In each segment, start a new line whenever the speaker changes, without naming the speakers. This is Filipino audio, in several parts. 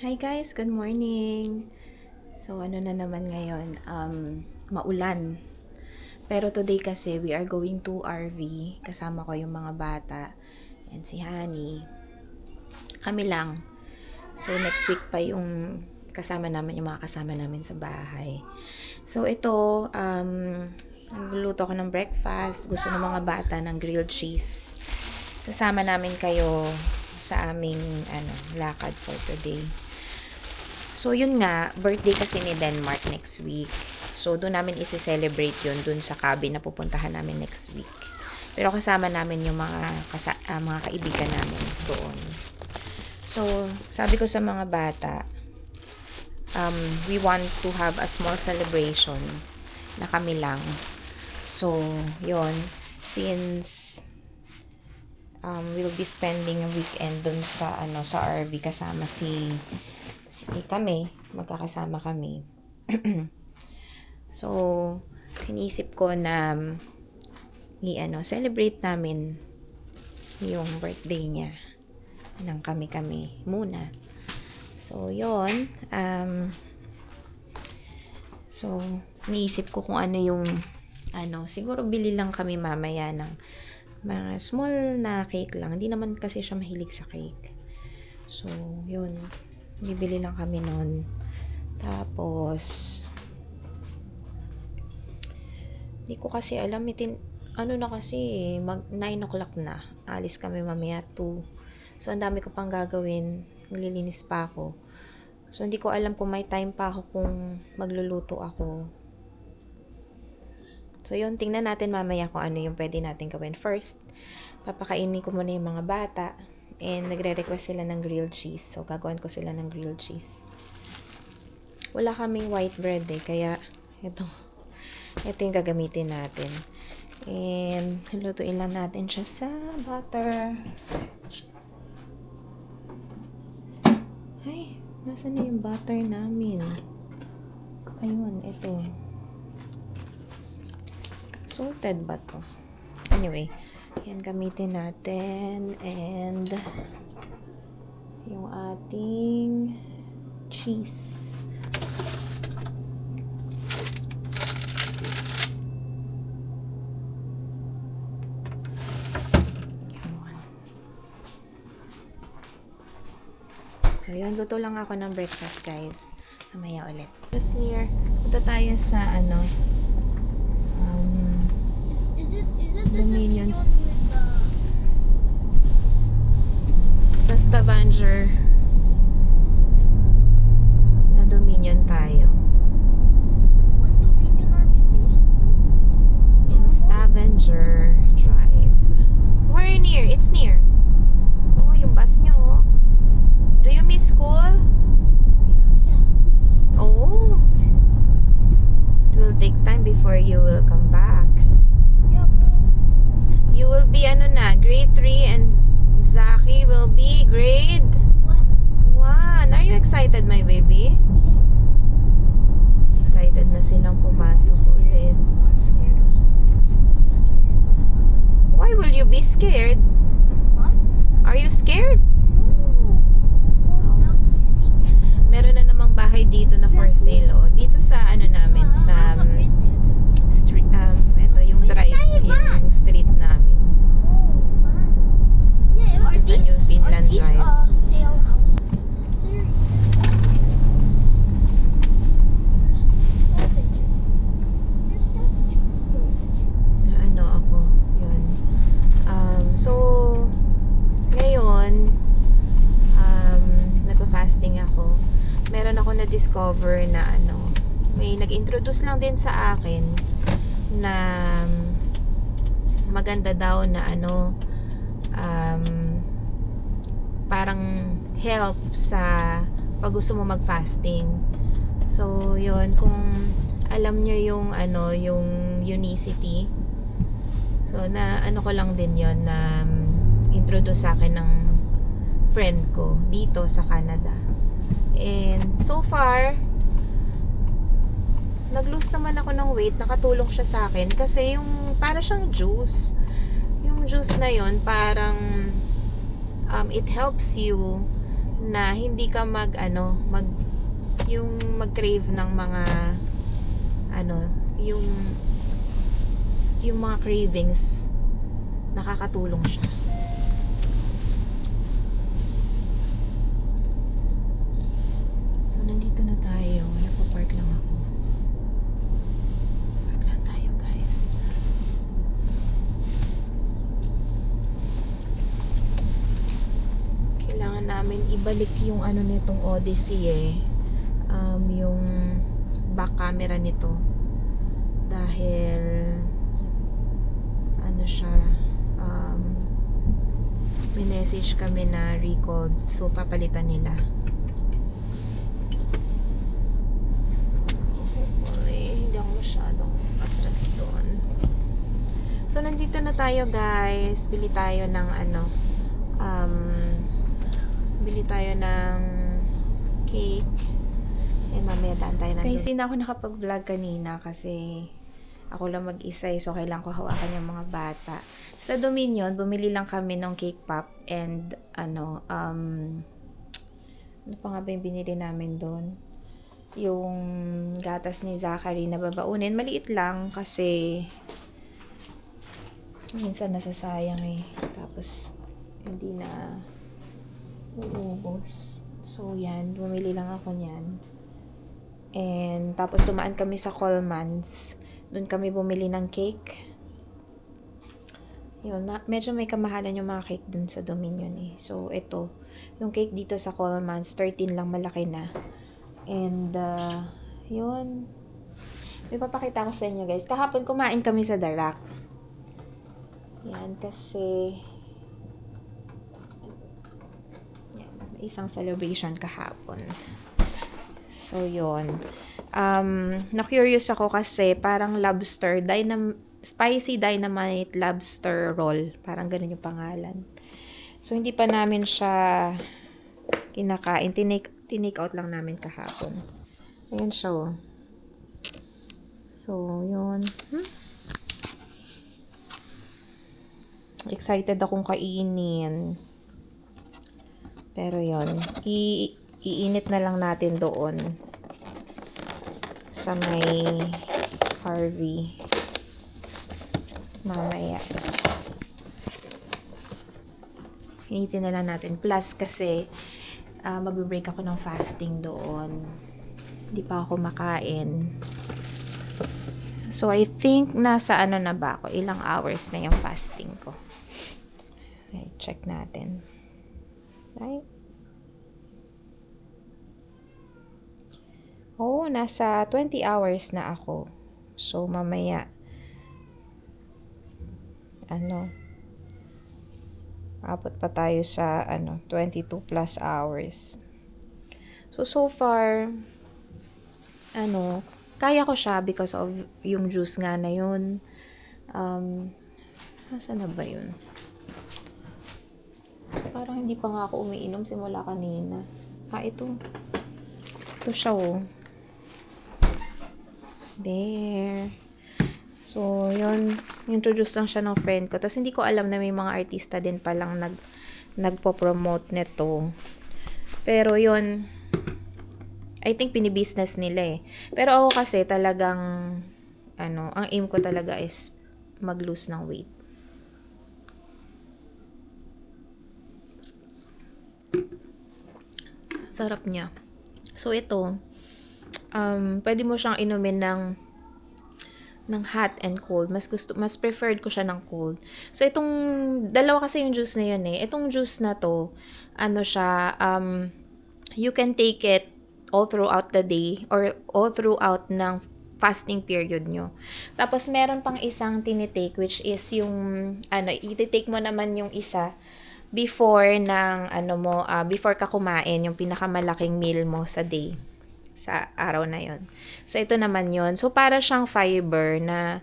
Hi guys, good morning. So ano na naman ngayon, maulan. Pero today kasi we are going to RV. Kasama ko yung mga bata and si Honey. Kami lang. So next week pa yung kasama namin, yung mga kasama namin sa bahay. So ito, nagluluto ko ng breakfast. Gusto ng mga bata ng grilled cheese. Sasama namin kayo sa aming lakad for today. So, yun nga, birthday kasi ni Denmark next week. So, doon namin isi-celebrate yun doon sa cabin na pupuntahan namin next week. Pero kasama namin yung mga kaibigan namin doon. So, sabi ko sa mga bata, we want to have a small celebration na kami lang. So, yun, since we'll be spending a weekend doon sa RV kasama kami, magkakasama kami. So, inisip ko na celebrate namin yung birthday niya ng kami-kami muna. So, yon so, iniisip ko kung ano yung siguro bili lang kami mamaya ng mga small na cake lang. Hindi naman kasi siya mahilig sa cake. So, yun. Bibili lang kami nun. Tapos, di ko kasi alam, na kasi, mag 9 o'clock na. Alis kami mamaya 2. So, ang dami ko pang gagawin. Maglilinis pa ako. So, hindi ko alam kung may time pa ako kung magluluto ako. So, yun, tingnan natin mamaya kung ano yung pwede natin gawin. First, papakainin ko muna yung mga bata. And nagre-request sila ng grilled cheese. So, gagawin ko sila ng grilled cheese. Wala kaming white bread kaya ito yung gagamitin natin. And lutuin lang natin siya sa butter. Ay, nasa na yung butter namin? Ayun, ito. Salted ba to? Anyway, yan gamitin natin. And yung ating cheese. So, yun. Luto lang ako ng breakfast, guys. Mamaya ulit. Just near. Punta tayo sa,
Is it the
Dominions.
Dominion with the...
Sa Stavanger na Dominion tayo.
What Dominion are we going to?
In Stavanger Drive. We're near. It's near. Oh, yung bus nyo, oh. Do you miss school?
Yeah.
Oh. It will take time before you will come back.
Yeah,
You will be grade 3 and Zaki will be grade
what?
1. Are you excited, my baby?
Yeah.
Excited na silang pumasok ulit.
I'm scared of something. I'm scared.
Why will you be scared?
What?
Are you scared?
No. Oh, Zach is speaking.
Meron na namang bahay dito na for sale, oh. Dito sa namin sa street, ito yung drive, yung street namin.
Yeah,
Dito sa New Finland Drive.
Sale house. There
Na ako, yun. So, ngayon, nagpa-fasting ako. Meron ako na-discover na may nag-introduce lang din sa akin na maganda daw na parang help sa pag gusto mo mag-fasting. So, yun, kung alam nyo yung yung Unicity. So, na ko lang din yon na introduce sa akin ng friend ko dito sa Canada. And so far, nag-lose naman ako ng weight. Nakatulong siya sa akin kasi yung para siyang juice. Yung juice na yon parang it helps you na na hindi ka yung mag-crave ng mga yung mga cravings, nakakatulong siya. So, nandito na tayo. Nagpa-park lang ako. Park lang tayo, guys. Kailangan namin ibalik yung nitong Odyssey yung back camera nito. Dahil siya, may message kami na recalled. So, papalitan nila. Hindi ako masyadong atras doon. So, nandito na tayo, guys. Bili tayo ng bili tayo ng cake. And mamaya daan tayo nandun. Kasi hindi ako nakapag-vlog kanina kasi ako lang mag-isa, so kailangan ko hawakan yung mga bata. Sa Dominion, bumili lang kami ng cake pop and ano pa nga ba yung binili namin doon? Yung gatas ni Zachary na babaunin. Maliit lang kasi minsan nasasayang Tapos, hindi na uubos. So, yan. Bumili lang ako niyan. And, tapos dumaan kami sa Coleman's. Doon kami bumili ng cake. Yun, medyo may kamahalan yung mga cake dun sa Dominion So, ito. Yung cake dito sa Coleman's, 13 lang, malaki na. And, yun. May papakita ko sa inyo, guys. Kahapon kumain kami sa The Rock. Yan, kasi yan, may isang celebration kahapon. So, yun. Na-curious ako kasi parang lobster, spicy dynamite lobster roll. Parang ganun yung pangalan. So, hindi pa namin siya kinakain. Tinake out lang namin kahapon. Ayan siya, So, yun. Excited akong kainin. Pero yun. Iinit na lang natin doon sa may Harvey mamaya. Initin na lang natin. Plus kasi magbe-break ako ng fasting doon. Hindi pa ako makain. So I think nasa na ba ako? Ilang hours na yung fasting ko. Okay, check natin. Right? Nasa 20 hours na ako. So, mamaya, abot pa tayo sa, 22 plus hours. So far, kaya ko siya because of yung juice nga na yun. Nasaan na ba yun? Parang hindi pa nga ako umiinom simula kanina. Ito. Ito siya, There. So, yun. Introduce lang siya ng friend ko. Tapos, hindi ko alam na may mga artista din palang nagpo-promote nito. Pero, yun. I think pinibusiness nila Pero ako kasi talagang, ang aim ko talaga is mag-lose ng weight. Sarap niya. So, ito. Pwede mo siyang inumin ng hot and cold. Mas preferred ko siya ng cold. So, itong, dalawa kasi yung juice na yun Itong juice na to, you can take it all throughout the day or all throughout ng fasting period nyo. Tapos, meron pang isang tinitake which is yung, i-take mo naman yung isa before before ka kumain, yung pinakamalaking meal mo sa day. Sa araw na yon. So, ito naman yon. So, para siyang fiber na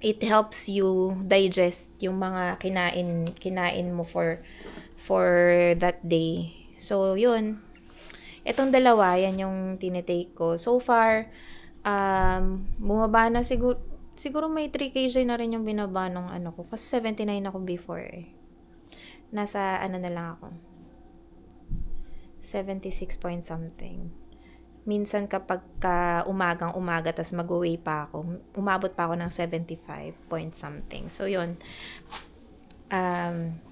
it helps you digest yung mga kinain mo for that day. So, yun. Itong dalawa, yan yung tinitake ko. So far, bumaba na siguro may 3 kg na rin yung binaba ng ko. Kasi 79 ako before Nasa na lang ako. 76 point something. Minsan kapag ka umagang-umaga tas mag-away pa ako, umabot pa ako ng 75 point something. So, yun.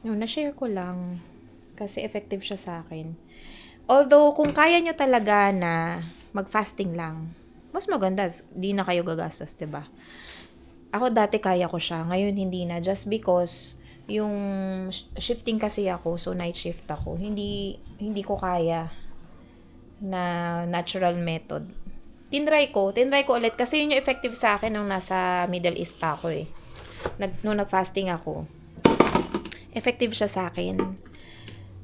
Na-share ko lang kasi effective siya sa akin. Although, kung kaya nyo talaga na mag-fasting lang, mas maganda. Di na kayo gagastos, diba? Ako dati kaya ko siya. Ngayon, hindi na. Just because yung shifting kasi ako, so night shift ako, hindi ko kaya na natural method. Tinry ko ulit kasi yun yung effective sa akin nung nasa Middle East pa ako eh. Nung nag-fasting ako. Effective siya sa akin.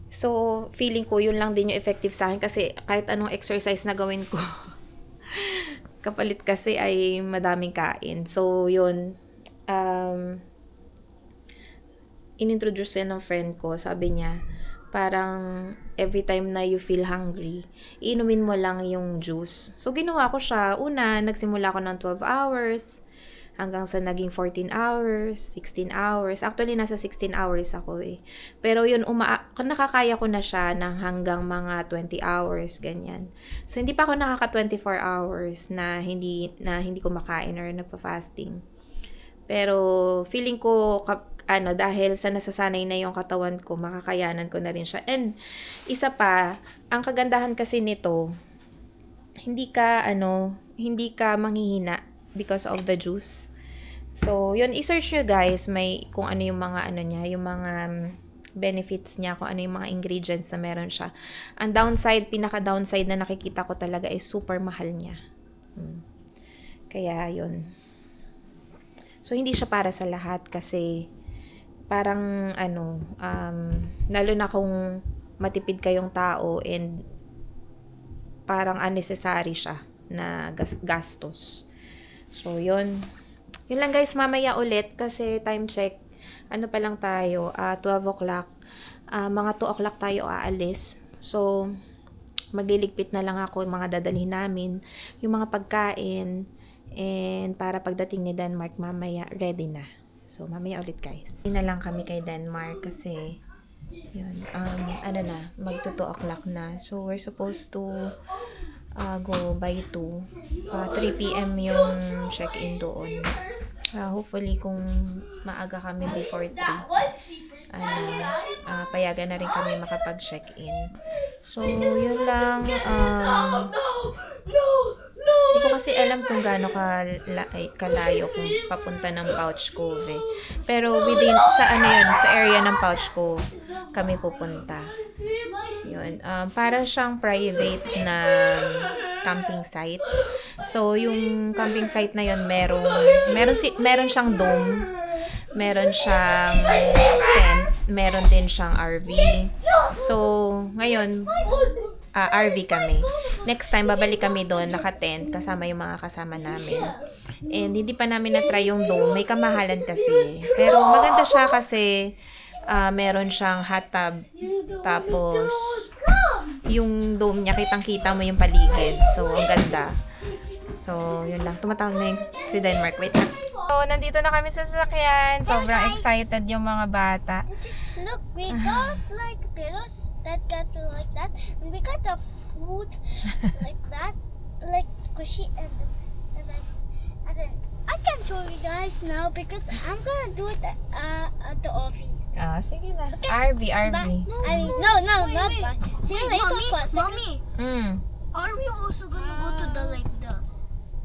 So, feeling ko yun lang din yung effective sa akin kasi kahit anong exercise na gawin ko, kapalit kasi ay madaming kain. So, yun. Inintroduce yan ng friend ko. Sabi niya, parang every time na you feel hungry, iinumin mo lang yung juice. So, ginawa ko siya. Una, nagsimula ako ng 12 hours hanggang sa naging 14 hours, 16 hours. Actually, nasa 16 hours ako eh. Pero yun, nakakaya ko na siya ng hanggang mga 20 hours, ganyan. So, hindi pa ako nakaka 24 hours na hindi ko makain or nagpa-fasting. Pero, feeling ko, dahil sa nasasanay na yung katawan ko, makakayanan ko na rin siya. And, isa pa, ang kagandahan kasi nito, hindi ka manghihina because of the juice. So, yun, i-search nyo guys, kung ano yung mga niya, yung mga benefits niya, kung ano yung mga ingredients na meron siya. Ang pinaka-downside na nakikita ko talaga is super mahal niya. Kaya, yun. So, hindi siya para sa lahat kasi parang lalo na kung matipid kayong tao and parang unnecessary siya na gastos. So, yun. Yun lang guys, mamaya ulit kasi time check. Ano pa lang tayo? 12 o'clock. Mga 2 o'clock tayo aalis. So, magliligpit na lang ako yung mga dadalhin namin. Yung mga pagkain. And para pagdating ni Denmark, mamaya ready na. So, mamaya ulit guys. Hindi na lang kami kay Denmark kasi yun, magto 2 o'clock na. So, we're supposed to go by 2. 3 p.m. yung check-in doon. Hopefully, kung maaga kami before 3, payagan na rin kami makapag-check-in. So, yun lang. Hindi ko kasi alam kung gaano kalayo kung papunta ng Pouch Cove eh. Pero sa area ng Pouch Cove kami pupunta. Yun. Para siyang private na camping site. So, yung camping site na yun, meron siyang dome, meron siyang tent, meron din siyang RV. So, ngayon, RV kami. Next time, babalik kami doon, naka-tent, kasama yung mga kasama namin. And hindi pa namin na-try yung dome. May kamahalan kasi. Pero maganda siya kasi meron siyang hot tub. Tapos, yung dome niya, kitang-kita mo yung paligid. So, ang ganda. So, yun lang. Tumatawag na si Denmark. Wait lang. So, nandito na kami sa sasakyan. Sobrang excited yung mga bata.
Look, we got like pillows that got like that, and we got the food like that, like squishy, and then I can show you guys now because I'm gonna do it at the office.
Sige na.
Okay.
RV.
Bye. No, not bye. See you later.
Mommy,
Are we also gonna go to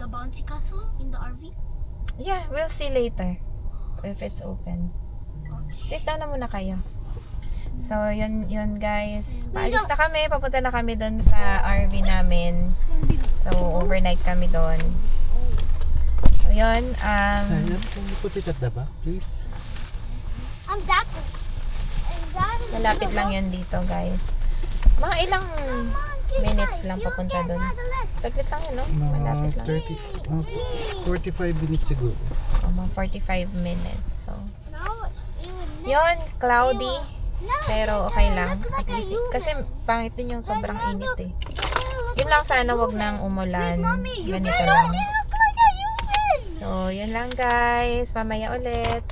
the bouncy castle in the RV?
Yeah, we'll see later if it's open. Sit down na muna kayo. So, yun guys. Paalis na kami. Papunta na kami doon sa RV namin. So, overnight kami doon. So, yun.
Sana, can you put it at the back, please?
I'm that.
Malapit lang yun dito, guys. Mga ilang minutes lang papunta doon. Saglit lang yun, no? Malapit lang.
45 minutes siguro.
Mga 45 minutes. So, yun. Cloudy. Pero okay lang. At least, kasi pangit din yung sobrang init eh. Yun lang, sana wag nang umulan. Ganito lang. So, yun lang guys. Mamaya ulit.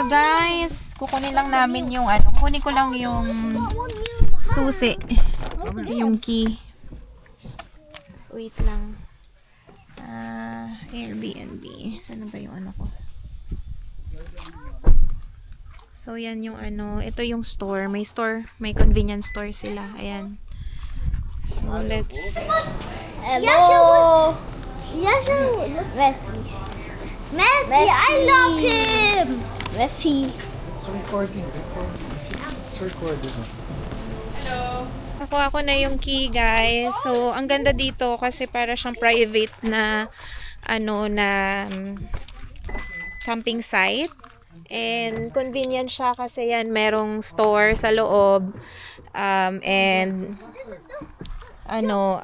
tayo, guys. Kukunin lang namin yung ano. Kunin ko lang yung susi. Yung key. Wait lang. Airbnb. Saan ba yung ano ko? So, yan yung ano. Ito yung store. May store. May convenience store sila. Ayan. So, let's...
Hello. Yasha look Messi. Messi, I love him. Messi.
It's recording. It's recorded.
Ako na yung key, guys. So, ang ganda dito kasi para siyang private na ano na camping site. And convenient siya kasi yan merong store sa loob. And ano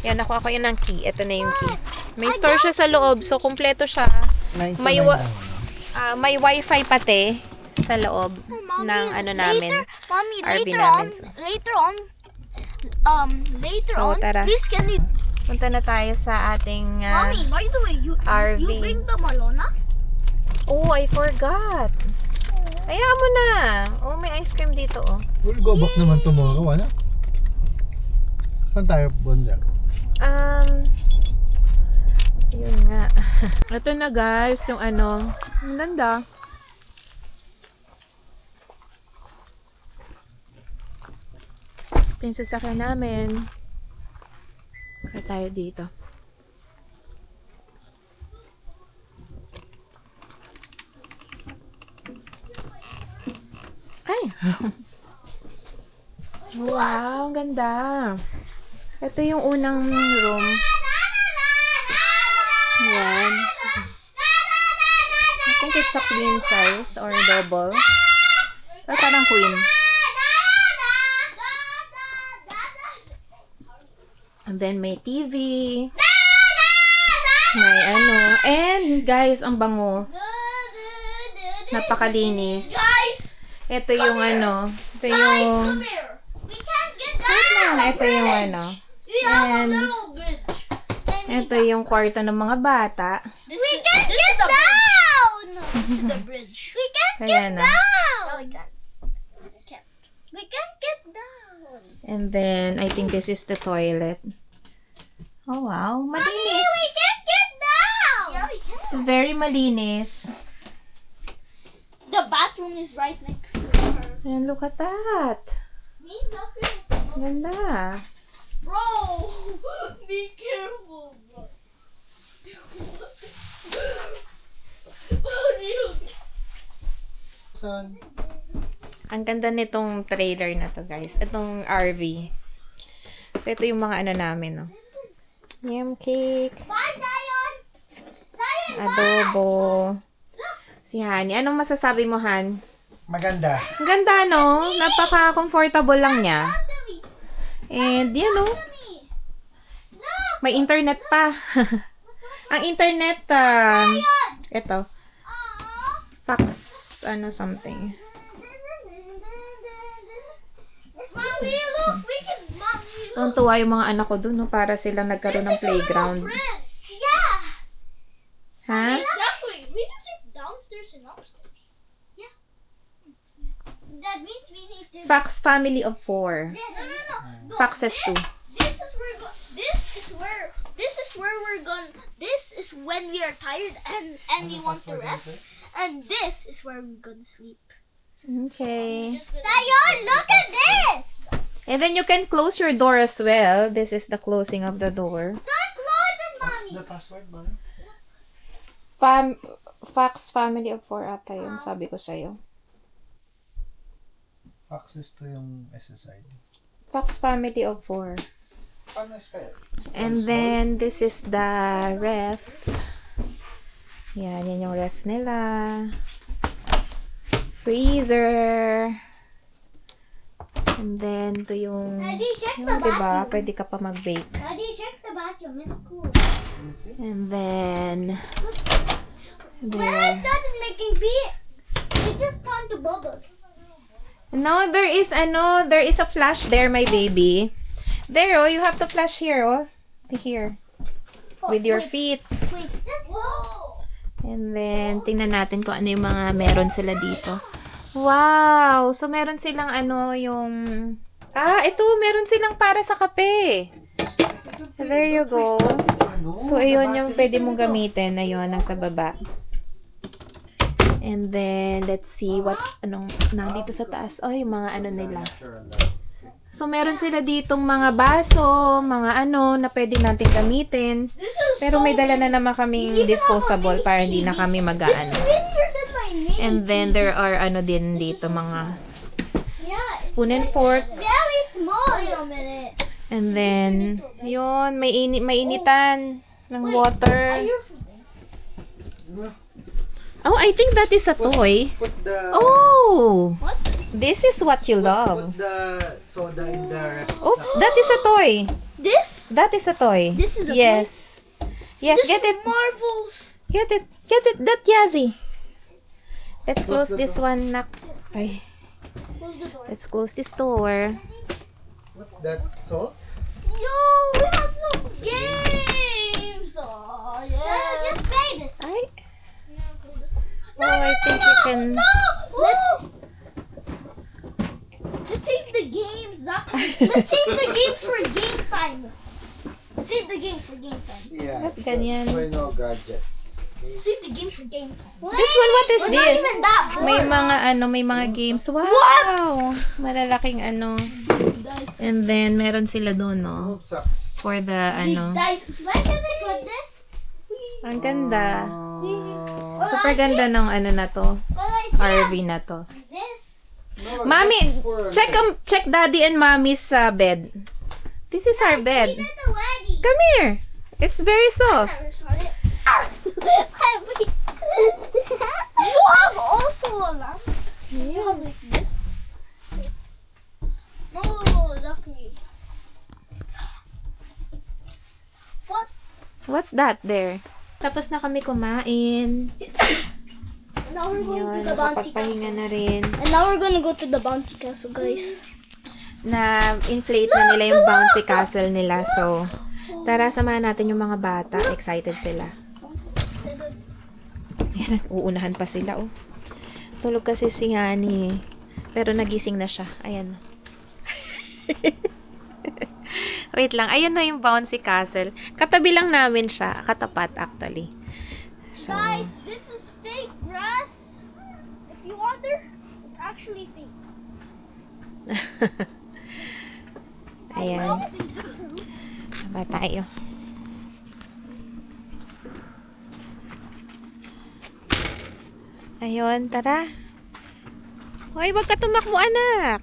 yan ako yun ang key. Ito na yung key. May store siya sa loob, so kumpleto siya. May may wifi pati sa loob ng ano namin.
Mommy,
RV
later
namin. So, tara.
please can you,
Punta na tayo sa ating
Mommy, by the way, you
RV.
bring the Malona?
Oh, I forgot. Hayaan mo na. Oh, may ice cream dito, oh.
We'll go back naman tomorrow, ano? Saan tayo bunda?
Yun nga. Ito na, guys, yung ano. Ang ganda. Ito yung sasakyan namin. Kaya tayo dito. Ay! Wow, ang ganda. Ito yung unang room. Yan. I think it's a queen size or double. Pero parang queen. And then may TV. May ano. And guys, ang bango. Napakalinis.
Guys,
Ito yung ano. Ito yung...
come here. We can't get down.
Wait lang. Ito yung ano.
We have a
And
little bridge.
ito yung kwarto ng mga bata.
We can't get down. This is the bridge. We can't
Kaya
get
na.
down. No, we can't. We can't get down.
And then, I think this is the toilet. Oh, wow.
Mommy,
Malinis.
we can't get down. Yeah, we can.
It's very malinis.
The bathroom is right next to her.
And look at that.
Me, the princess.
Ganda.
Bro, be careful, bro. How do you?
Saan?
Ang ganda nitong trailer na to, guys. Itong RV. So, ito yung mga ano namin, no. Yam cake.
Bye, Zion. Zion,
Adobo. Si Hani. Anong masasabi mo, Han?
Maganda.
Ang ganda, no? Napaka-comfortable lang niya.
come to me.
And, yan, no?
Come to me. Look.
May internet pa. Ang internet, ito.
Aww.
Fax, ano, something.
Mommy, look. We can. Mommy, look.
Tuwan-tuwa yung mga anak ko dun, no? Para sila nagkaroon ng playground.
Yeah.
Ha?
Exactly. We can sleep downstairs and upstairs. Yeah. That means we need to.
Fax family of 4.
No.
Faxes 2.
This is where. This is where we're going. This is when we are tired and we want to rest. And this is where we're gonna sleep.
Okay.
Zion, look at this.
And then you can close your door as well. This is the closing of the door.
Don't close it, mommy.
The password ba?
Fax family of 4 ata yun, sabi ko sa'yo.
Access to yung SSID.
Fax family of 4.
Paano spell?
And then, this is the ref. Yan yung ref nila. Freezer. And then, ito yung,
Daddy, check
yung
the
diba,
bathroom.
pwede ka pa mag-bake.
Daddy, check the bathroom. It's cool.
Let me see.
And then,
When I
there.
started making beer, it just turned to bubbles.
No, there is a flash there, my baby. There, oh, you have to flash here, oh. Here. With your feet.
Wait, that's low.
And then, tingnan natin kung ano yung mga meron sila dito. Wow! So, meron silang ano yung... ito, meron silang para sa kape. There you go. So, ayun yung pwede mong gamitin. Ayun, nasa baba. And then, let's see what's, nandito sa taas. Oh, yung mga ano nila. So, meron sila ditong mga baso, mga na pwede natin gamitin. Pero may dala na naman kaming disposable para hindi na kami mag-aano. And then, there are din dito, mga spoon and fork.
Very small. Wait a minute.
And then, yun, may initan ng water. Oh, I think that is a toy.
Put the...
Oh!
What?
This is what you love.
Put the soda in the ref.
Oops, that is a toy.
This?
That is a toy.
This is a
yes. Yes,
This
get
is
it.
marbles.
Get it. Get it. That Yazzie. Let's close
the
this one. Ay.
Close the door.
Let's close this door.
What's that? Salt?
Yo, we have some games. Oh, yeah. Just say this.
Ay.
No,
Oh, I think you can...
No! Let's save the games, Zach. Let's save the games for game time. Save the games for game time.
Yeah.
Ba't ganyan?
For no gadgets. Okay.
Save the games for game time.
This one, what is
We're
this?
not even that
May
bored.
mga may mga games. Wow! Malalaking
Dice.
And then, meron sila doon, no?
Oops, sucks.
For the,
Dice. Where can I put this?
Ang ganda.
Uh,
Super ganda ng na to.
Well, I
RV na to.
this.
no,
Mami,
that's for-
check daddy and mommy's bed. This is our bed.
Even the lady.
Come here. It's very soft.
You have also a lamp. You have like this. No, Zachary. What?
What's that there? Tapos na kami kumain.
Now we're going
Yun,
to the bouncy
nakapagpahinga
castle.
na rin.
And now we're gonna go to the bouncy castle, guys.
Na-inflate na nila yung bouncy castle nila. So, tara, samahan natin yung mga bata. Excited sila. Ayan, uunahan pa sila, oh. Tulog kasi si Hani. Pero nagising na siya. Ayan. Wait lang. Ayun na yung bouncy castle. Katabi lang namin siya. Katapat, actually. So,
Guys, this is fake grass. If you wonder, it's actually fake.
ayan. Ba tayo? Ayun, tara. Hoy, wag ka tumakbo, anak.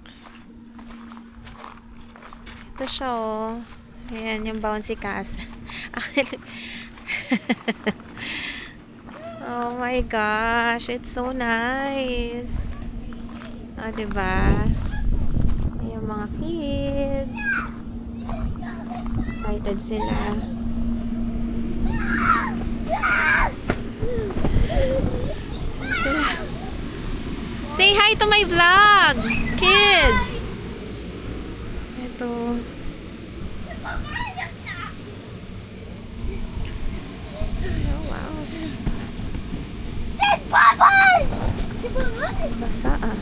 Ito siya, oh. Ayan, yung bouncy castle. Oh my gosh, it's so nice. Oh, diba? Yung mga kids. Excited sila. Sila. Say hi to my vlog, kids. Ito. Oh, wow.
It's purple! Si purple!
Basa ah.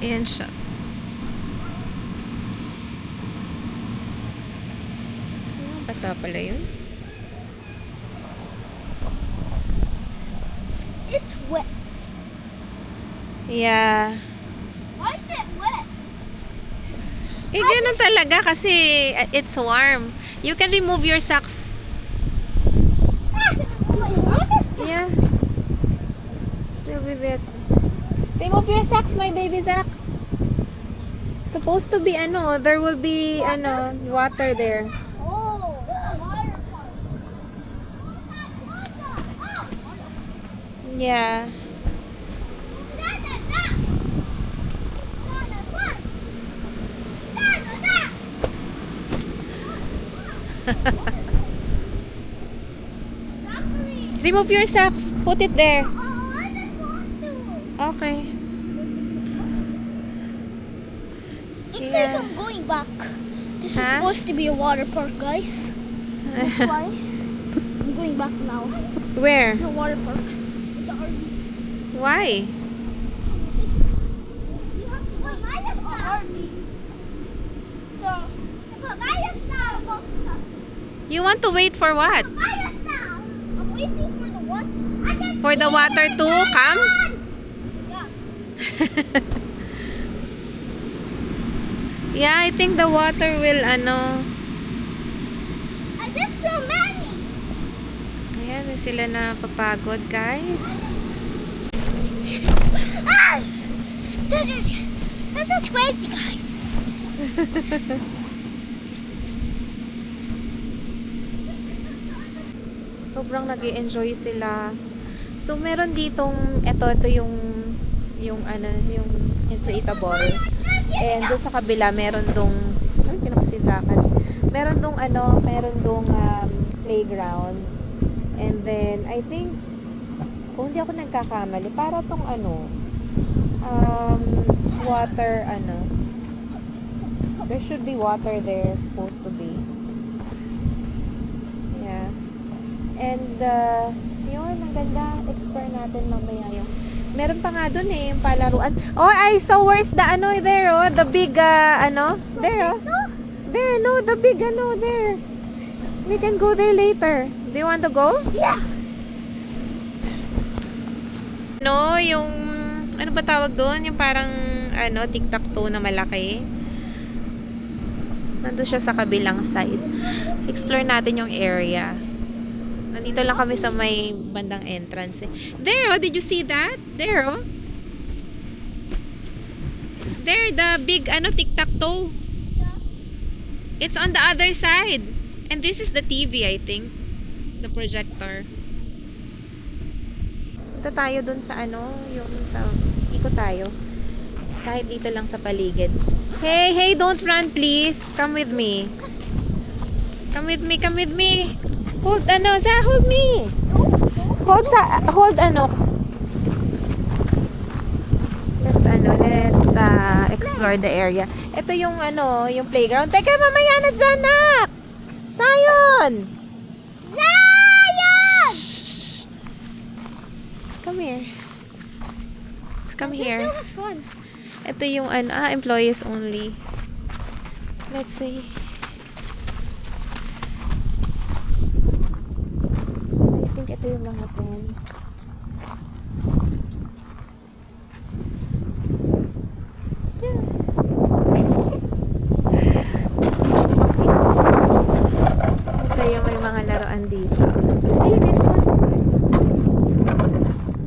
Ayan siya. Basa pala yun.
It's wet.
Yeah.
Why is it wet?
Eh, ganun talaga kasi it's warm. You can remove your socks. Yeah. You'll be wet. Remove your socks, my baby Zach. Supposed to be there will be water there.
Oh, water park.
Yeah. Remove your socks. Put it there. Okay.
Looks
Yeah.
like I'm going back. This is
Huh?
supposed to be a water park, guys. That's why. going back now.
Where?
The water park. With the RV.
Why?
You have to go minus RV. So, but minus now.
You want to wait for what?
Minus now. I'm waiting for the water. I can
For the
see
water
it.
to come?
Yeah.
Yeah, I think the water will
I did so many.
ayan na sila na papagod, guys.
Ah! That's crazy, guys.
Sobrang nag-enjoy sila. So meron ditong ito yung yung inflatable. And doon sa kabila meron dong kinapasisakan. Meron dong playground. And then I think kung hindi ako nagkakamali, para tong water there should be water there, supposed to be. Yeah. And yun, ang ganda. Explore natin mamaya yung meron pa nga dun yung palaruan. Oh, I saw where's the there, the big there, there, no, the big there. We can go there later. Do you want to go?
Yeah.
No, yung ano ba tawag doon? Yung parang tic-tac-toe na malaki. Nandun siya sa kabilang side. Explore natin yung area. Nandito lang kami sa may bandang entrance. There, oh, did you see that? There, oh. There, the big tic-tac-toe. It's on the other side. And this is the TV, I think. The projector. Punta tayo dun sa yung sa ikot tayo. Kahit dito lang sa paligid. Hey, don't run please. Come with me. Come with me. Hold hold me. Hold Let's explore the area. Ito yung yung playground. Teka, mamaya na dyan, nak. Zion!
Zion!
Come here. Let's come here.
So much fun.
Ito yung employees only. Let's see. I think ito yung mga pen. Ito yung may mga laruan dito. See this one?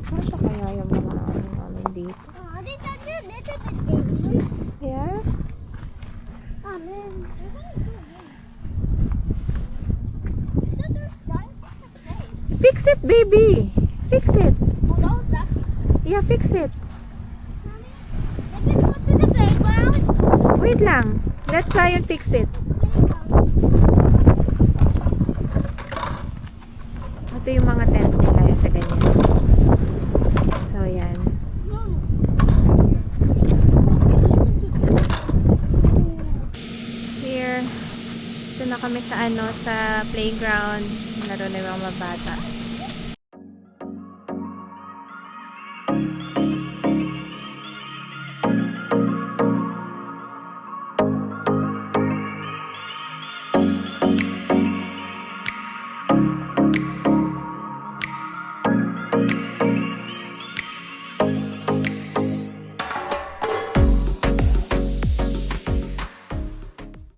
Kasya kaya yung mga namin dito?
Oh, they got a little bit bigger.
Yeah?
Oh man, they're gonna do it. So they're trying to play.
Fix it, baby! Fix it!
Oh, that was that.
Yeah, fix it.
They can go to the playground.
Wait lang. Let Zion fix it. Ito yung mga tent nila yung sa ganyan. So, yan. Here. Ito na kami sa sa playground. Laro na yung mga bata.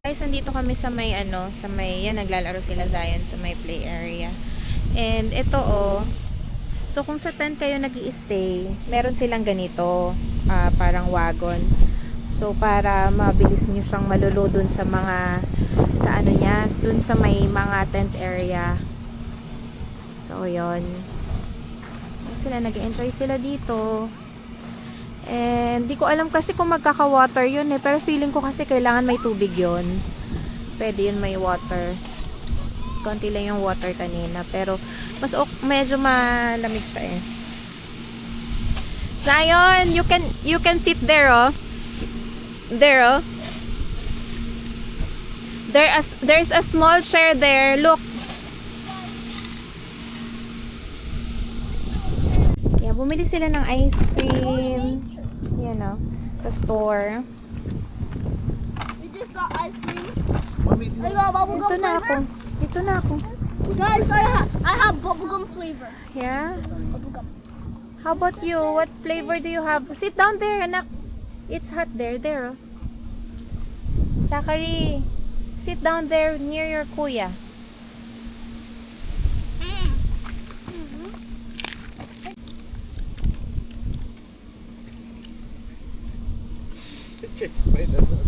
Guys, nandito kami sa may yan, naglalaro sila Zion sa may play area. And ito so kung sa tent kayo nag-i-stay, meron silang ganito, parang wagon. So para mabilis niyo siyang malulu dun sa mga, sa dun sa may mga tent area. So yon. Sila nag-enjoy sila dito. And di ko alam kasi kung magkaka-water yun pero feeling ko kasi kailangan may tubig yun. Pwede yun may water. Konti lang yung water kanina pero medyo malamig siya eh. Zion, you can sit there, oh. There, oh. There's a small chair there. Look. Bumili sila ng ice cream. Yan o. Sa store.
We just got ice cream.
Mami,
I got bubblegum
Dito na ako.
flavor.
Dito na ako.
Guys, I have bubblegum flavor.
Yeah?
Bubblegum.
How about you? What flavor do you have? Sit down there, anak. It's hot there. There, oh. Zachary, sit down there near your kuya.
chased by the dog.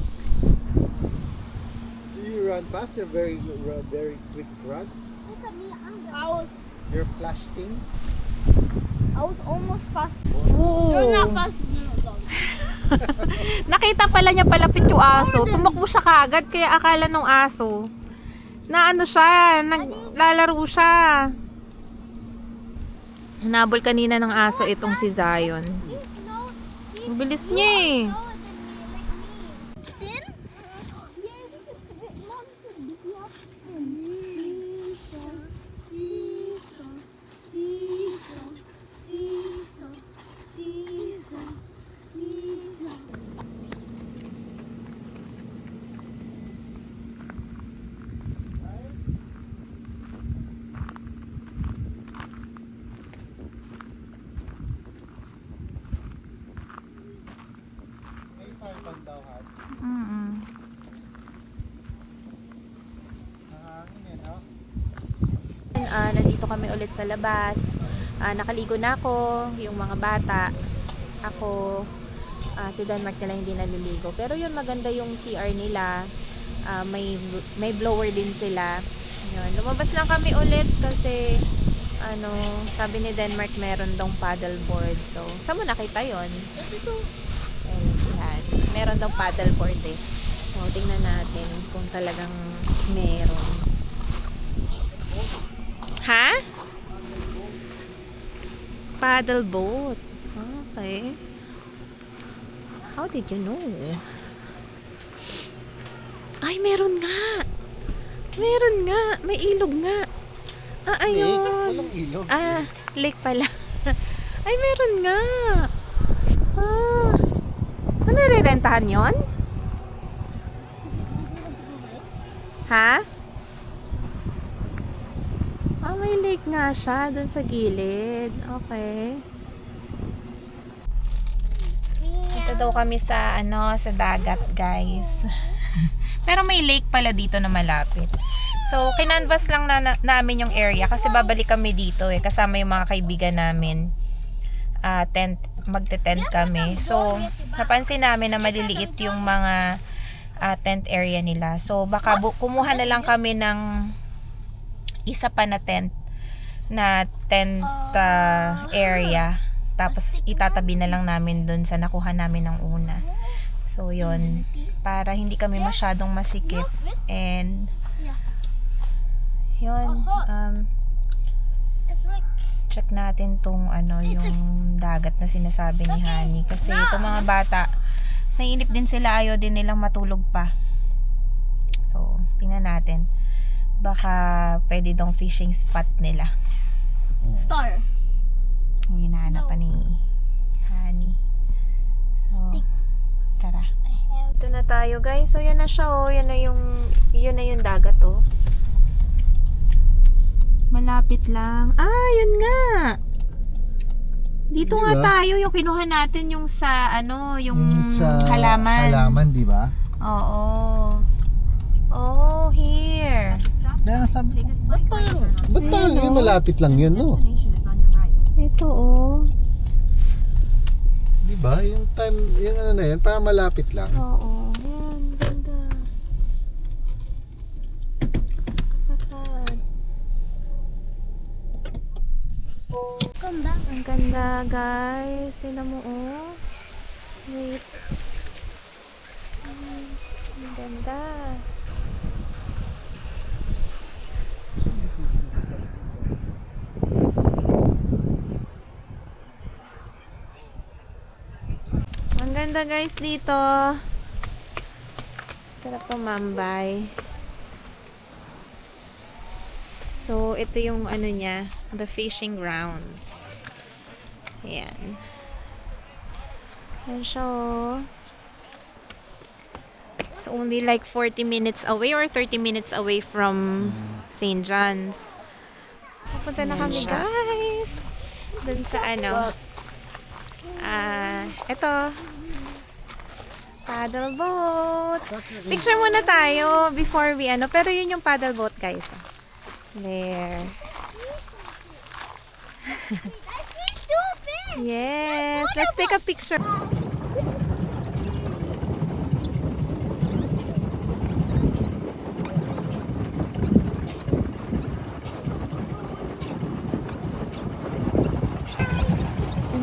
Do you run fast? You're very quick run.
Look at me.
You're flashing.
I was almost fast.
Oo.
You're not fast. No, dog.
Nakita pala niya palapit yung aso. Tumakbo siya kaagad kaya akala nung aso na ano siya, naglalaro siya. Hinabol kanina ng aso itong si Zion. Ang bilis niya eh.
Spin? Yeah, we can spin. Mom said we have to spin. Seesaw, seesaw, seesaw, seesaw, seesaw.
May start pang daw hat. Nakahangin no?
Nandito kami ulit sa labas. Nakaligo na ako, yung mga bata. Ako, si Denmark nila hindi naliligo. Pero yun, maganda yung CR nila. May blower din sila. Yun. Lumabas lang kami ulit kasi sabi ni Denmark meron dong paddleboard. So, saan mo nakita yun? Yan. Meron dong paddleboard eh. So, tingnan natin kung talagang meron. Ha? Paddle boat. Okay. How did you know? Ay, meron nga. Meron nga. May ilog nga. Ayun.
Walang ilog.
Lake pala. Ay, meron nga. Ano nirentahan yon? Ha? May lake nga siya dun sa gilid. Okay. Ito daw kami sa sa dagat, guys. Pero may lake pala dito na malapit. So, kinanvas lang namin yung area kasi babalik kami dito kasama yung mga kaibigan namin. Magte-tent kami. So, napansin namin na maliliit yung mga tent area nila. So, baka kumuha na lang kami ng isa pa na tent area. Tapos, itatabi na lang namin dun sa nakuha namin ng una. So, yun. Para hindi kami masyadong masikip. And, yun.
It's like
Check natin tong yung dagat na sinasabi ni Honey. Kasi itong mga bata, naiinip din sila. Ayaw din nilang matulog pa. So, tingnan natin. Baka pwede dong fishing spot nila.
star.
Yung hinahanap pa ni Honey. So, tara. Ito na tayo, guys. So, yan na siya, oh. Yun na yung dagat, oh. Malapit lang. Yun nga. Dito nga tayo, yung kinuha natin yung sa, yung
sa
halaman.
halaman, di ba?
Oo. Oh, here.
Kaya sabi ko, ba't parang yun, malapit lang yun, no?
Ito, oh.
Di ba? Yung time, yung na yun, parang malapit lang.
Oo. Yan, ganda. Kapatid.
Come back.
Ang ganda, guys. Tingnan mo, oh. Wait. Ang ganda. Ang ganda, guys, dito. Sarap tumambay. So, ito yung niya, the fishing grounds. Ayan. Ayan siya. It's only like 40 minutes away or 30 minutes away from St. John's. Pupunta na kami, guys. Dun sa ano. Ito. Paddle boat. Picture muna tayo before we ano. Pero yun yung paddle boat, guys. There.
I see dolphin.
Yes. Let's take a picture.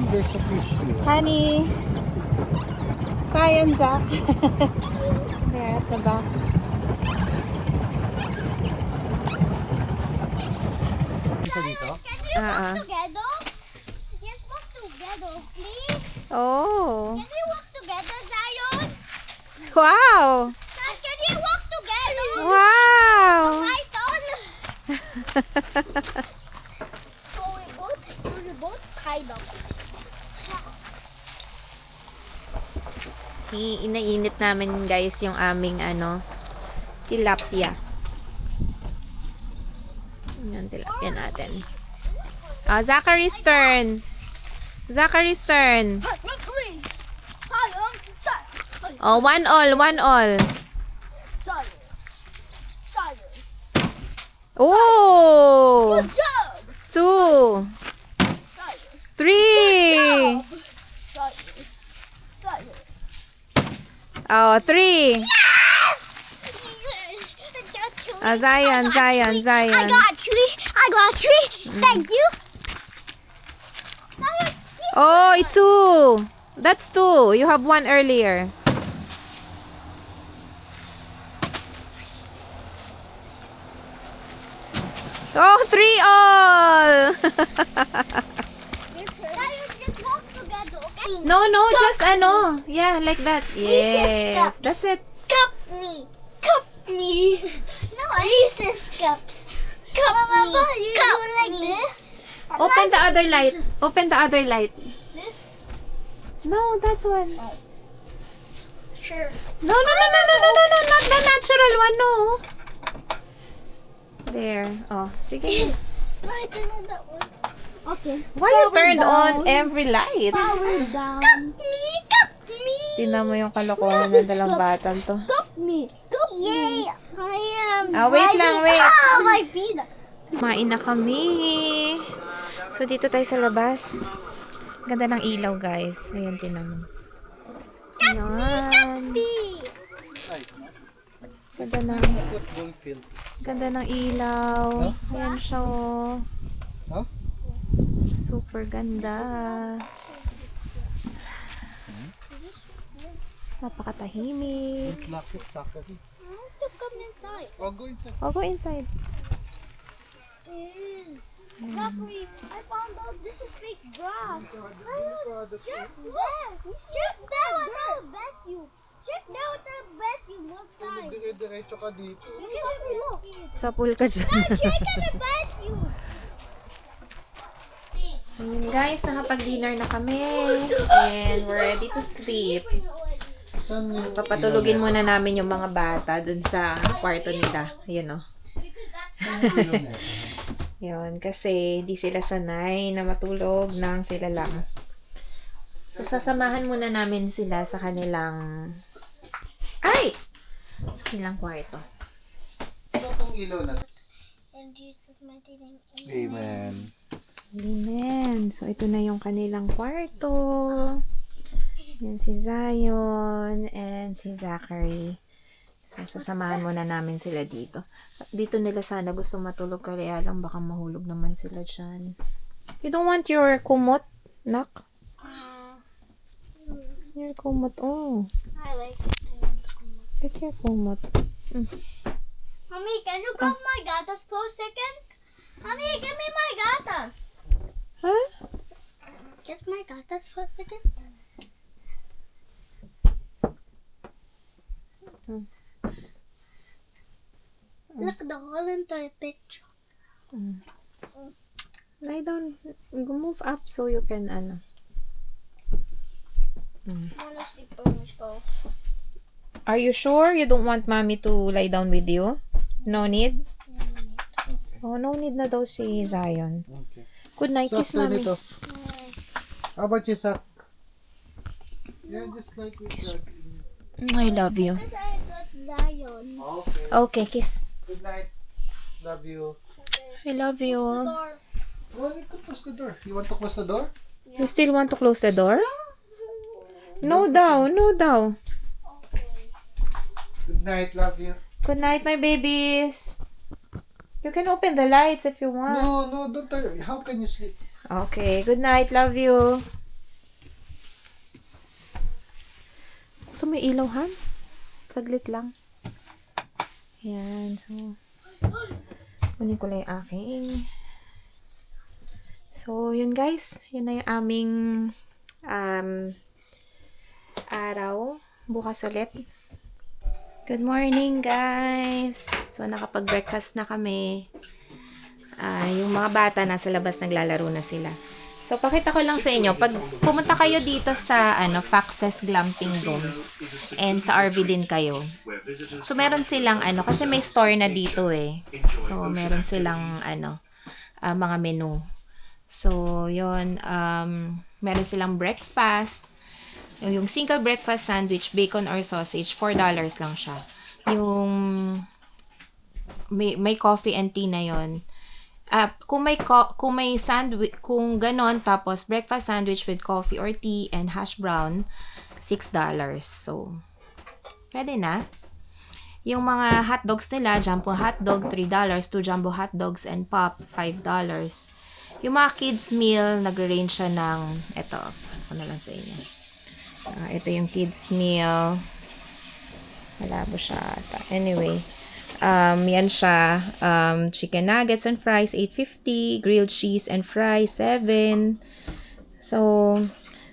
There's a fish here.
Honey. Science Zach. There at the back.
Ito dito?
Can we walk together? Let's walk together, please.
Oh.
Can we walk together, Zion?
Wow.
Dad, can we walk together?
Wow.
My turn. So we both tied up.
Inainit namin, guys, yung aming ano, tilapia. Yan, tilapia natin. Zachary's turn. Zachary's turn. Oh, 1-1. Oh! 2, 3. Oh, 3. Zion.
I got three. Thank you.
Oh, it's 2. That's 2. You have 1 earlier. Oh, 3 all.
Just walk together, okay?
No, just ano. Yeah, like that. Yes, that's it.
Cup me. No, Reese's cups. Cup me. You do like this?
Open the other light.
This?
No, that one.
Sure.
No, not the natural one, no. There. Oh, sige.
I didn't that one. Okay.
Why you turned on every light?
Down. Cup me.
Tingnan mo yung kalokohan ng dalang batang to.
Cup me. Yay. I am.
Wait lang, wait.
Ah, my feet.
Kumain na kami. So, dito tayo sa labas. Ganda ng ilaw, guys. Ayan, tingnan mo. Ayan.
Nice, no?
Ganda ng,
Football field.
ganda ng ilaw. Ayan siya, oh.
Huh?
Super ganda. Napakatahimik.
Don't lock it, Zachary.
I want to come inside.
Oh, go inside.
I'll go inside.
Yes. Zachary, I found out this is fake grass. Check there. Check down at the vacuum. Check down at the vacuum outside.
Dire-diretso ka dito.
You can have a look.
Sa pool ka dyan.
Check at the vacuum.
Ayan, guys, nakapag-dinner na kami. And we're ready to sleep.
Saan yung
Papatulugin muna namin yung mga bata dun sa kwarto nila. Ayan, oh. Yun, kasi di sila sanay na matulog nang sila lang. So, sasamahan muna namin sila sa kanilang... Sa kanilang kwarto.
Saan itong ilaw na?
In Jesus' mighty name.
Amen.
Amen. So, ito na yung kanilang kwarto. Yan si Zion and si Zachary. So, sasamahan muna namin sila dito. Dito nila sana gusto matulog, kaya lang baka mahulog naman sila dyan. You don't want your kumot, nak? Your kumot, oh.
I like it. I want to come up.
Get your kumot.
Mommy, can you grab my gatas for a second? Mommy, give me my gatas.
Huh?
Get my gatas for a second. Look, the whole entire picture.
Lie down. Move up so you can, ano.
Wanna sleep on my stall.
Are you sure you don't want mommy to lie down with you? No need? Oh, no need na daw si Zion.
Okay.
Good night,
Sak,
kiss
turn
mommy.
it off. How about you, Sak? Yeah, just like with that.
I love you.
Because I got Zion.
Okay.
Okay, kiss.
Good night. Love you.
I love you.
Door.
Oh, you can close the door. You want to close the door?
You still want to close the door? No daw, no daw.
Okay.
Good night. Love you.
Good night, my babies. You can open the lights if you want.
No, don't turn. How can you sleep?
Okay, good night. Love you. Gusto mo yung ilaw, Han? Saglit lang. Yan, so... Kunin ko lang yung aking. So, yun guys. Yun na yung aming araw. Bukas ulit. Good morning, guys! So, nakapag-breakfast na kami. Yung mga bata nasa labas naglalaro na sila. So, pakita ko lang sa inyo. Pag pumunta kayo dito sa Foxes Glamping Domes and sa RV din kayo. So, meron silang kasi may store na dito eh. So, meron silang mga menu. So, yun. Meron silang breakfast. Yung single breakfast sandwich, bacon or sausage, $4 lang siya. Yung may coffee and tea na yun. Kung may sandwich, kung ganon, tapos breakfast sandwich with coffee or tea and hash brown, $6. So, pwede na. Yung mga hotdogs nila, jumbo hotdog, $3. 2 jumbo hotdogs and pop, $5. Yung mga kids meal, nag-range siya ng, ako na lang sa inyo. Ito yung kids meal. Malabo siya ata. Anyway. Yan siya. Chicken nuggets and fries, $8.50. Grilled cheese and fries, $7. So,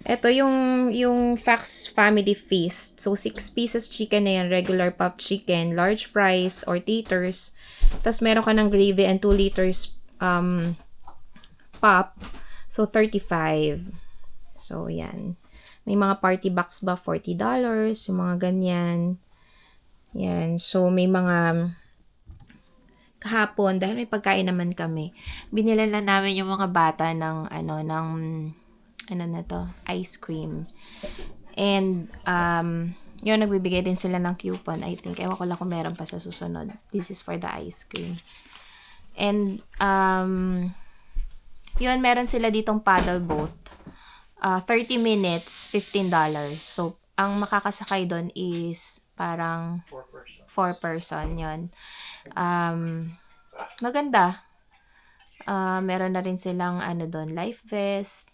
ito yung Fox Family Feast. So, 6 pieces chicken na yan. Regular pop chicken, large fries or taters. Tapos, meron ka ng gravy and 2 liters pop. So, $35. So, yan. May mga party box ba? $40. Yung mga ganyan. Yan. So, may mga kahapon, dahil may pagkain naman kami, binilan lang namin yung mga bata ng, ice cream. And, yun, nagbibigay din sila ng coupon, I think. Ewan ko lang kung meron pa sa susunod. This is for the ice cream. And, yun, meron sila ditong paddle boat. 30 minutes, $15. So, ang makakasakay doon is parang 4 person yun. Maganda. Meron na rin silang doon, life vest.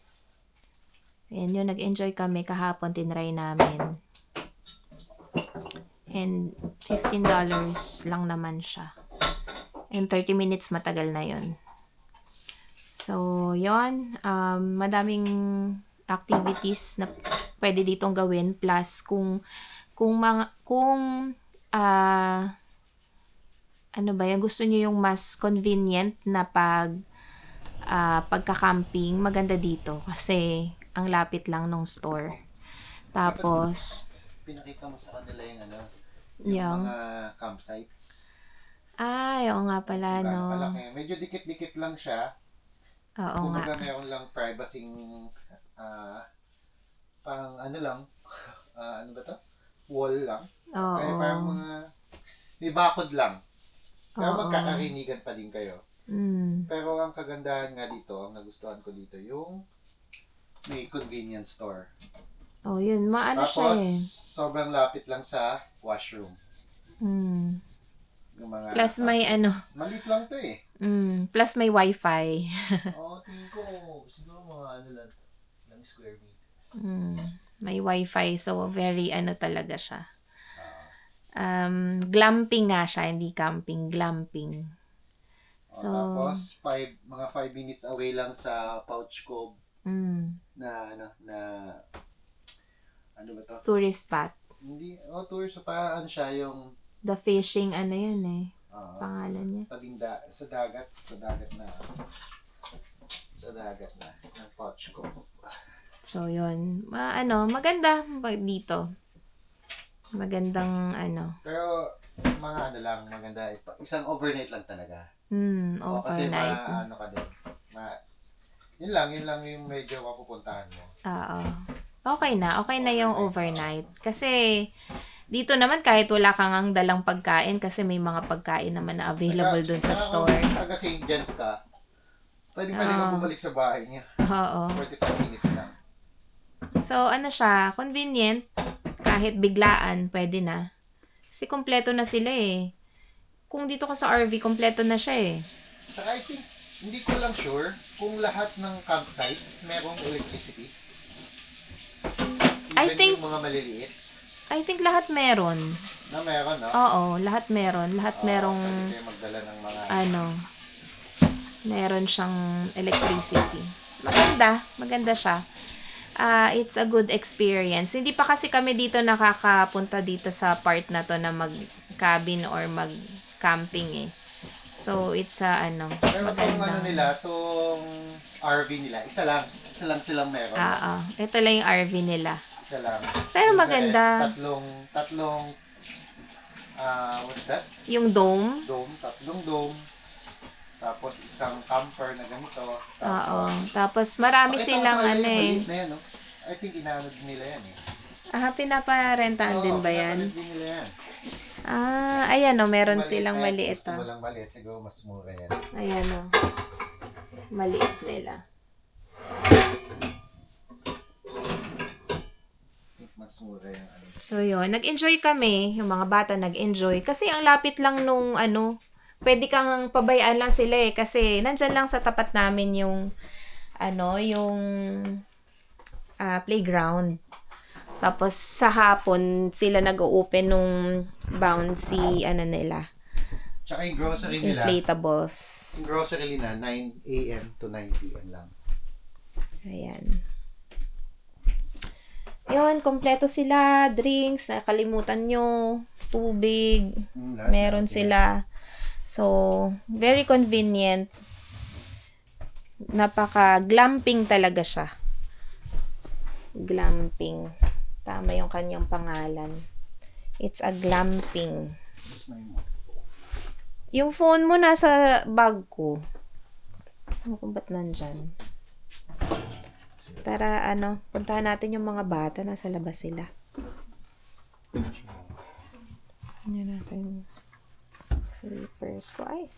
And yun, nag-enjoy kami kahapon, tinry namin. And $15 lang naman siya. And 30 minutes, matagal na yun. So, yun. Madaming activities na pwede ditong gawin. Plus, kung gusto niyo yung mas convenient na pagka-camping, maganda dito. Kasi, ang lapit lang ng store. Tapos,
Pinakita mo sa kanila yung
yung
mga campsites.
oo nga pala, no.
Malaki. Medyo dikit-dikit lang siya.
Oo nga.
Kumbaga meron lang privacy parang lang, ano ba to? Wall lang.
Oo.
Kaya parang may bakod lang. Pero
Oo.
magkakarinigan pa din kayo.
Mm.
Pero ang kagandahan nga dito, ang nagustuhan ko dito, yung may convenience store.
Oh, yun. Maano siya
Tapos,
eh.
sobrang lapit lang sa washroom.
Mm.
Yung mga,
Plus may
maliit lang to eh.
plus may wifi.
Tingin ko, siguro mga lang square meters.
May wifi, so very talaga siya. Glamping nga siya, hindi camping, glamping. So,
Tapos, mga 5 minutes away lang sa Pouch Cove na ano ba to?
Tourist spot.
Hindi, tourist pa, siya yung
The fishing, yun eh. Pangalan niya.
tabing sa dagat na Sa dagat na. Ang pouch ko.
So, yun. Maganda dito. Magandang
Pero, mga ano lang, maganda. Isang overnight lang talaga. O, kasi
overnight.
ano ka din. Yun lang yung medyo mapupuntahan mo.
Oo. Okay na yung overnight. Kasi, dito naman kahit wala kang ang dalang pagkain kasi may mga pagkain naman na available dun sa store.
Kung taga St. John's ka, pwede kang bumalik sa bahay niya.
Oo.
45 minutes lang.
So, siya, convenient. Kahit biglaan, pwede na. Kasi kompleto na sila eh. Kung dito ka sa RV, kompleto na siya eh.
Saka I think, hindi ko lang sure kung lahat ng campsites merong electricity. Even
I think-
yung mga maliliit
I think lahat meron.
na meron, no?
Oo, lahat meron. Lahat merong,
Pwede kayo magdala ng mga...
meron siyang electricity. Maganda siya. It's a good experience. Hindi pa kasi kami dito nakakapunta dito sa part na to na mag-cabin or mag-camping eh. So, it's
Pero itong
maganda.
nila, itong RV nila, isa lang silang meron.
Ito lang yung RV nila.
Isa lang.
Pero
Yung
maganda.
rest, tatlong, what's that?
Yung dome.
Tatlong dome. Tapos isang camper na ganito.
Oo. Tapos marami
Pakita mo
silang
sa kanila yung
eh.
maliit na yan, no? I think inaanod nila yan eh.
Pinaparentaan din ba yan?
pinapalit din nila yan.
Ayan meron
Maliit
silang
na yan,
maliit
Gusto mo lang maliit, siguro mas mura yan.
Ayan maliit nila.
I think mas mura yan.
So yun, nag-enjoy kami, yung mga bata nag-enjoy kasi ang lapit lang nung pwede kang pabayaan lang sila eh kasi nandyan lang sa tapat namin yung playground. Tapos sa hapon sila nag-open nung bouncy nila,
Tsaka yung grocery nila,
inflatables.
yung grocery nila, 9 a.m. to 9 p.m. lang.
Ayan. Yun, kompleto sila, drinks, nakalimutan nyo, tubig,
Lahat
meron sila. So, very convenient. Napaka-glamping talaga siya. Glamping. Tama yung kanyang pangalan. It's a glamping.
Tapos may mo.
Yung phone mo nasa bag ko. Ano kung ba't nandyan? Tara, puntahan natin yung mga bata. Nasa labas sila. Yan natin. Slippers ko. Ay.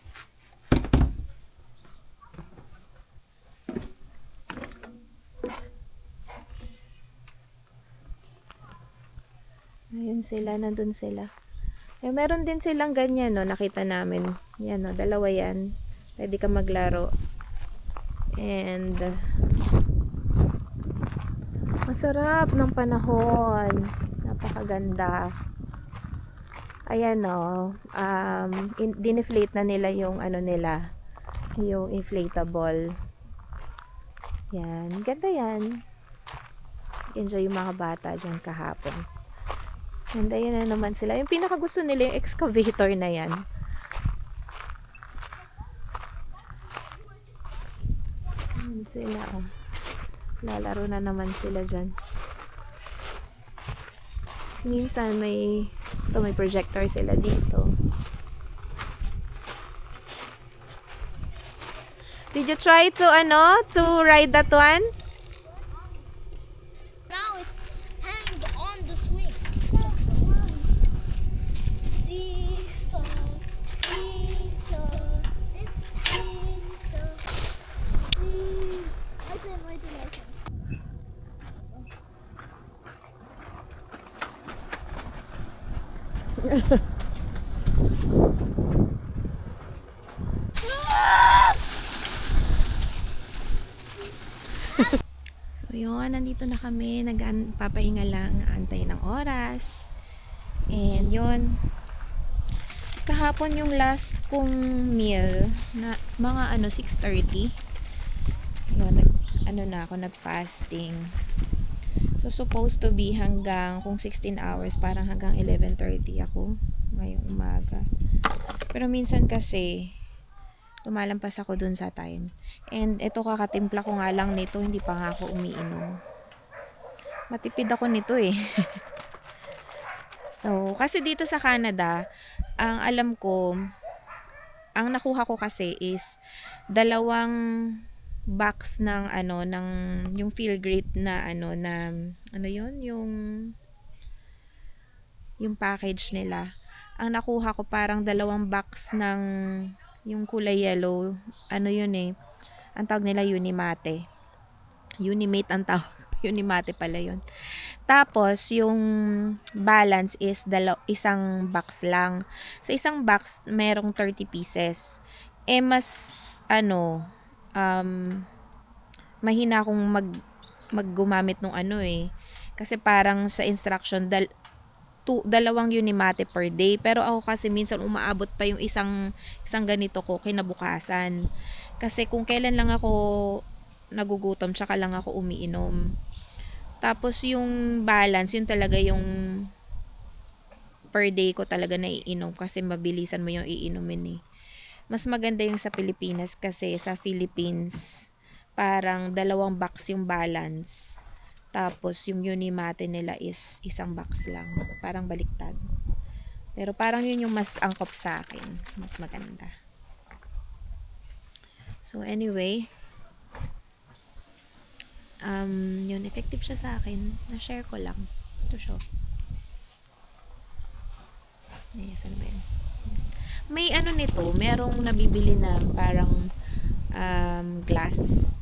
Ayun sila, nandun sila. Meron din silang ganyan, nakita namin. Yan, dalawa yan. Pwede ka maglaro. And, masarap ng panahon. Napakaganda. Ayan, dineflate na nila yung nila. Yung inflatable. Yan. Ganda yan. Enjoy yung mga bata dyan kahapon. And ayan na naman sila. Yung pinakagusto nila yung excavator na yan. Ayan sila, lalaro na naman sila dyan. Kasi minsan may projector sila dito. Did you try to ride that one?
Now it's hanged on the swing. Seesaw, seesaw, seesaw. My turn.
So yun, nandito na kami, nagpapahinga lang, antay ng oras. And yun, kahapon yung last kong meal na mga 6:30. Yun, nag-fasting. So supposed to be hanggang kung 16 hours, parang hanggang 11:30 ako ngayong umaga. Pero minsan kasi Lumalampas ako dun sa time. And ito kakatimpla ko nga lang nito, hindi pa nga ako umiinom. Matipid ako nito eh. So, kasi dito sa Canada, ang alam ko, ang nakuha ko kasi is 2 box ng ng yung feel great na yun, yung package nila. Ang nakuha ko parang 2 box ng yung kulay yellow, yun eh, ang tawag nila Unimate. Unimate ang tawag. Unimate pala yun. Tapos, yung balance is 1 box lang. Sa isang box, merong 30 pieces. Eh, mas, mahina akong maggumamit nung Kasi parang sa instruction, 2 Unimate per day. Pero ako kasi minsan umaabot pa yung isang ganito ko kinabukasan. Kasi kung kailan lang ako nagugutom, tsaka lang ako umiinom. Tapos yung balance, yun talaga yung per day ko talaga naiinom kasi mabilisan mo yung iinumin eh. Mas maganda yung sa Pilipinas kasi sa Philippines, parang 2 box yung balance. Tapos yung Unimate nila is 1 box lang. Parang baliktad. Pero parang yun yung mas angkop sa akin. Mas maganda. So anyway, yun, effective siya sa akin. Na-share ko lang. Ito siya. Yes, ano ba yun? May nito, merong nabibili na parang glass.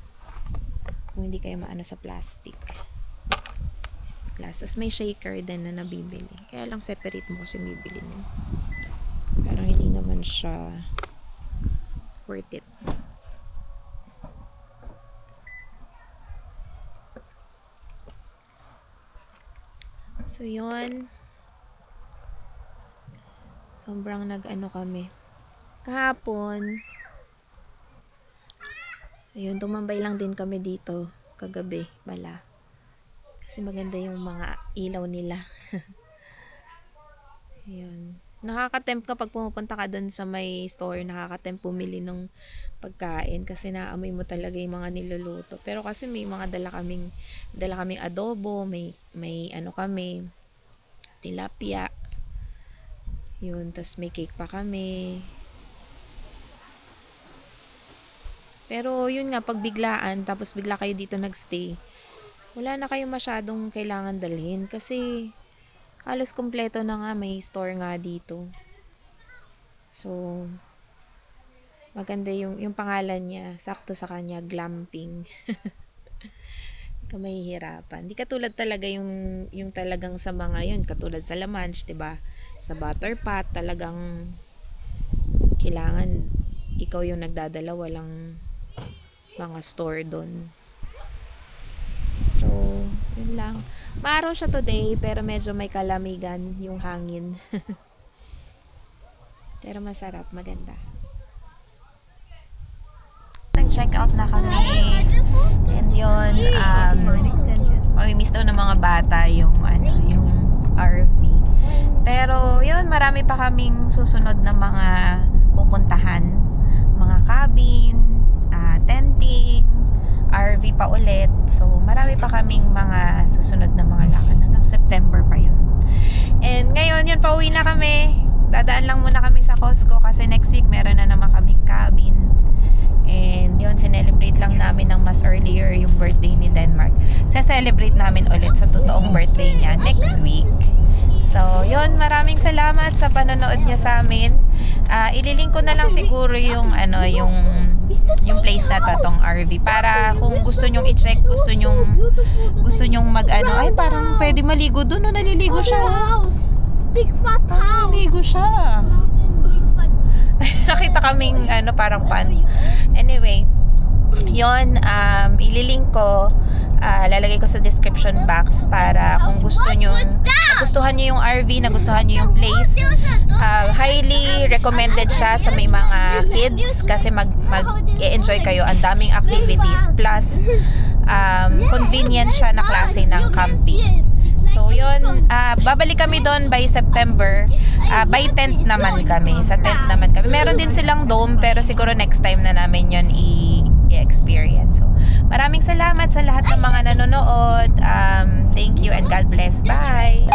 Kung hindi kayo maano sa plastic. Glass. As may shaker din na nabibili. Kaya lang separate mo kasi bibili mo. Parang hindi naman siya worth it. So, yun. Sobrang kami. Kahapon, ayun, tumambay lang din kami dito kagabi, pala. Kasi maganda yung mga ilaw nila. Ayun. Nakaka-tempt kapag pumupunta ka doon sa may store, nakaka-tempt pumili ng pagkain kasi naamoy mo talaga yung mga niluluto. Pero kasi may mga dala kaming adobo, may kami, tilapia. Yun, tas may cake pa kami. Pero yun nga, pag biglaan, tapos bigla kayo dito nagstay, wala na kayo masyadong kailangan dalhin kasi halos kumpleto na nga, may store nga dito. So, maganda yung pangalan niya, sakto sa kanya, glamping. Hindi ka mahihirapan. Di katulad talaga yung talagang sa mga yun, katulad sa La Manche, diba? Sa Butter Pot, talagang kailangan ikaw yung nagdadala, walang mga store doon. So, yun lang. Maaraw siya today, pero medyo may kalamigan yung hangin. Pero masarap, maganda. Nag-check out na kami. And yun, mamimiss daw ng mga bata yung RV. Pero yun, marami pa kaming susunod na mga pupuntahan. Mga cabin, tenting, RV pa ulit. So, marami pa kaming mga susunod na mga lakad. Hanggang September pa yun. And ngayon, yun, pauwi na kami. Dadaan lang muna kami sa Costco kasi next week meron na naman kaming cabin. And yun, sinelebrate lang namin ng mas earlier yung birthday ni Denmark. Sa-celebrate namin ulit sa totoong birthday niya next week. So, yun, maraming salamat sa panonood nyo sa amin. Ililink ko na lang siguro yung place na to, tong RV, para kung gusto nyong i-check, gusto nyong ay parang pwede maligo doon, no? Naliligo siya.
Big fat house.
Naliligo siya. Nakita kaming parang pan. Anyway, yon, ililink ko, lalagay ko sa description box para kung nagustuhan nyo yung RV, nagustuhan nyo yung place, highly recommended siya sa may mga kids kasi mag-e-enjoy kayo. Ang daming activities plus convenient siya na klase ng camping. So, yun, babalik kami doon by September. By tent naman kami. Sa tent naman kami. Meron din silang dome, pero siguro next time na namin yun i-experience. So, maraming salamat sa lahat ng mga nanonood. Thank you and God bless. Bye!